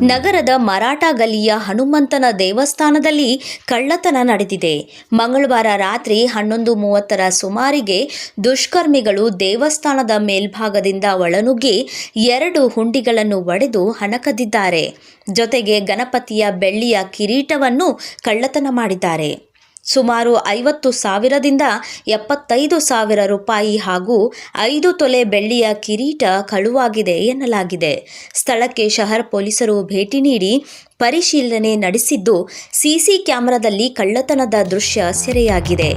ನಗರದ ಮರಾಠ ಗಲ್ಲಿಯ ಹನುಮಂತನ ದೇವಸ್ಥಾನದಲ್ಲಿ ಕಳ್ಳತನ ನಡೆದಿದೆ. ಮಂಗಳವಾರ ರಾತ್ರಿ 11:30 ಸುಮಾರಿಗೆ ದುಷ್ಕರ್ಮಿಗಳು ದೇವಸ್ಥಾನದ ಮೇಲ್ಭಾಗದಿಂದ ಒಳನುಗ್ಗಿ 2 ಹುಂಡಿಗಳನ್ನು ಒಡೆದು ಹಣ ಕದ್ದಿದ್ದಾರೆ. ಜೊತೆಗೆ ಗಣಪತಿಯ ಬೆಳ್ಳಿಯ ಕಿರೀಟವನ್ನು ಕಳ್ಳತನ ಮಾಡಿದ್ದಾರೆ. ಸುಮಾರು 50,000ದಿಂದ 75,000 ರೂಪಾಯಿ ಹಾಗೂ 5 ತೊಲೆ ಬೆಳ್ಳಿಯ ಕಿರೀಟ ಕಳುವಾಗಿದೆ ಎನ್ನಲಾಗಿದೆ. ಸ್ಥಳಕ್ಕೆ ಶಹರ್ ಪೊಲೀಸರು ಭೇಟಿ ನೀಡಿ ಪರಿಶೀಲನೆ ನಡೆಸಿದ್ದು, ಸಿಸಿ ಕ್ಯಾಮೆರಾದಲ್ಲಿ ಕಳ್ಳತನದ ದೃಶ್ಯ ಸೆರೆಯಾಗಿದೆ.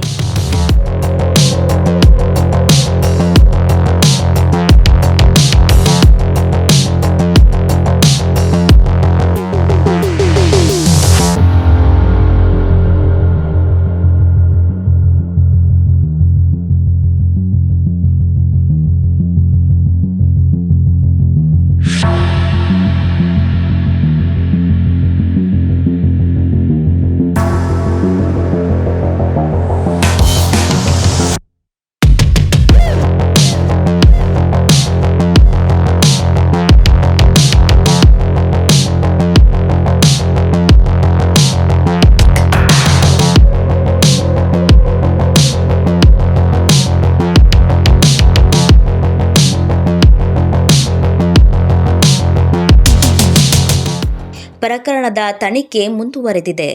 ಪ್ರಕರಣದ ತನಿಖೆ ಮುಂದುವರೆದಿದೆ.